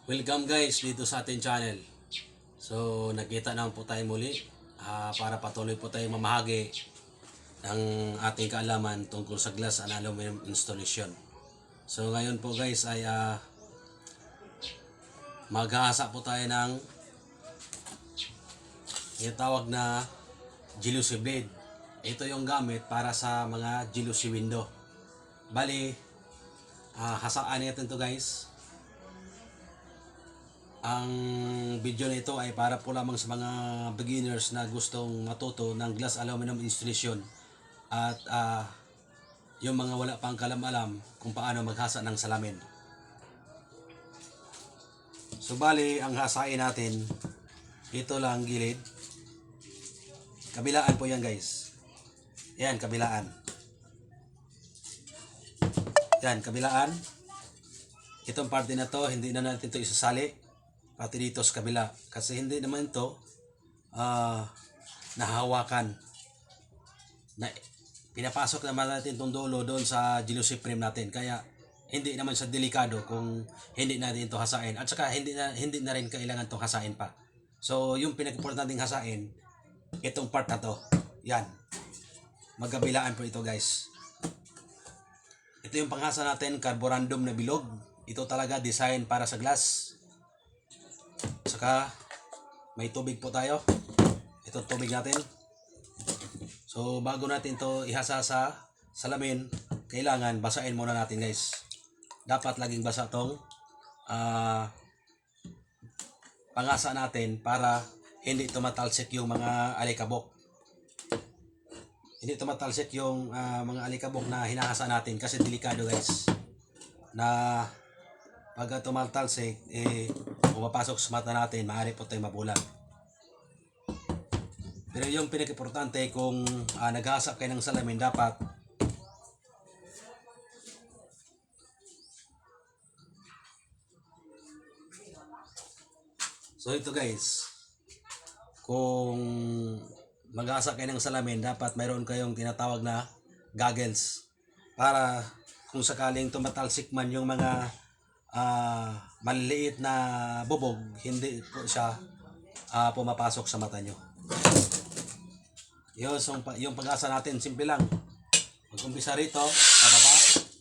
Welcome guys dito sa ating channel. So nagkita naman po tayo muli para patuloy po tayo mamahagi ng ating kaalaman tungkol sa glass and aluminum installation. So ngayon po guys ay maghahasa po tayo ng tawag na jealousy blade. Ito yung gamit para sa mga jealousy window. Bali, hasaan natin to guys. Ang video na ito ay para po lamang sa mga beginners na gustong matuto ng glass aluminum installation at yung mga wala pang kalam-alam kung paano maghasa ng salamin. So bali, ang hasain natin, ito lang gilid. Kabilaan po yan guys. Yan, kabilaan. Yan, kabilaan. Itong parte na to, hindi na natin ito isasali. Pati dito sa kabila. Kasi hindi naman ito nahahawakan. Pinapasok naman natin itong dulo doon sa jealousy frame natin. Kaya hindi naman sa delikado kung hindi natin ito hasain. At saka hindi na rin kailangan itong hasain pa. So yung pinag-importante nating hasain, itong part na to. Yan. Magkabilaan po ito guys. Ito yung panghasa natin, carborundum na bilog. Ito talaga design para sa glass. Saka may tubig po tayo. Ito tubig natin. So bago natin to ihasa sa salamin, kailangan basahin muna natin guys. Dapat laging basa tong panghasa natin para hindi tumatalsik yung mga alikabok. Hindi tumatalsik yung mga alikabok na hinahasa natin kasi delikado guys. Na pag tumatalsik, pumapasok sa mata natin, maaari po tayong mabulag. Pero yung pinaka-importante kung naghasa kayo ng salamin, dapat so ito guys, kung maghasa kayo ng salamin, dapat mayroon kayong tinatawag na goggles para kung sakaling tumatalsik man yung mga maliliit na bubog, hindi po siya pumapasok sa mata nyo. Yung pag-asa natin, simple lang. Mag-umpisa rito, pababa,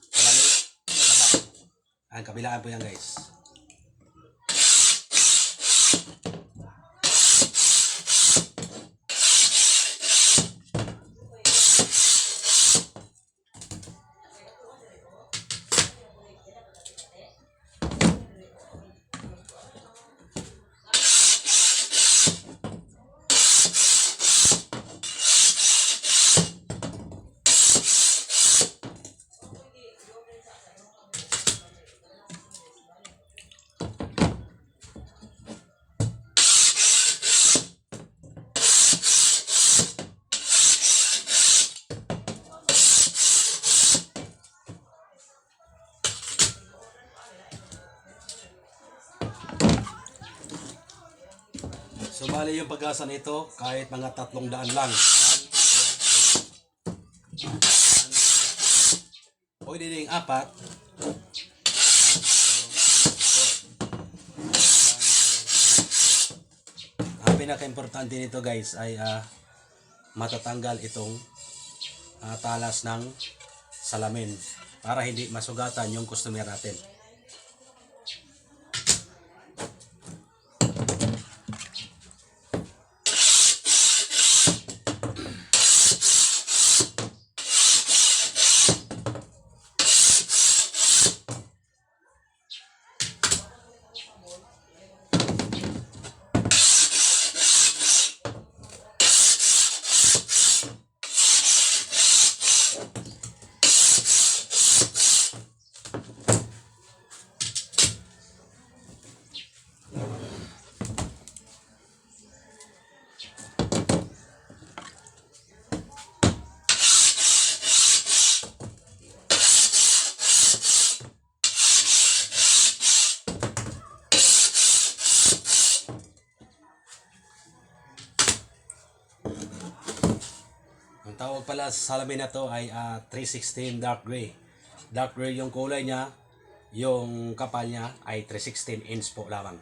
pabalik, baba. Ang kabilaan po yan guys. So bali yung pag-asa nito kahit mga 300 lang. Pwede ding 4. Ang pinaka-importante nito guys ay matatanggal itong talas ng salamin para hindi masugatan yung customer natin. Ang tawag pala sa salamin na to ay 316 dark gray. Dark gray yung kulay niya. Yung kapal niya ay 3/16 inch po lamang.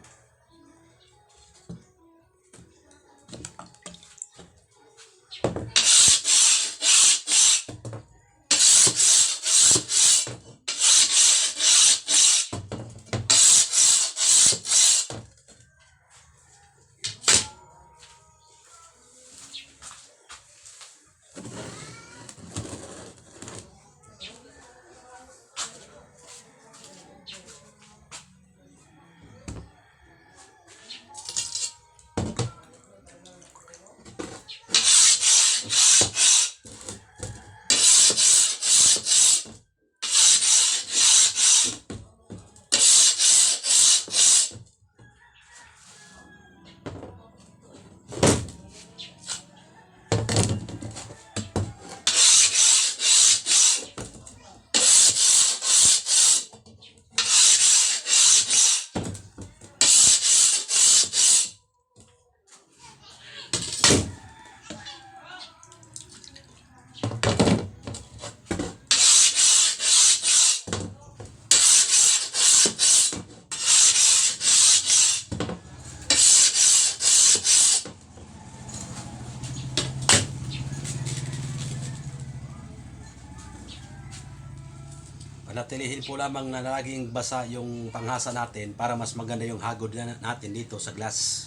Panatilihin po lamang na laging basa yung panghasa natin para mas maganda yung hagod natin dito sa glass.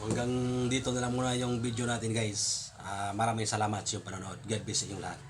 Hanggang dito na lang muna yung video natin guys. Maraming salamat sa iyong panonood. God bless sa inyong lahat.